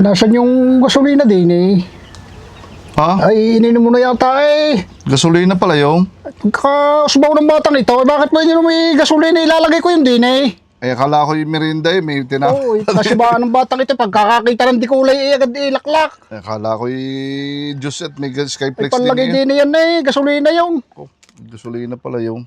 Nasaan yung gasolina din eh? Ha? Ay, ininom mo na yata eh. Gasolina pala yung? Kasubaw ng batang ito, bakit mo ininom may gasolina? Ilalagay ko yun din eh. Eh, akala ko yung merinda eh, may tinapay. Oo, kasubaan ng batang ito, pagkakakita ng di kulay eh, agad ilaklak. Eh, akala ko yung juice at may Ay, skyflex palagay din din yan eh, gasolina yung. eh. Oh, gasolina pala yung.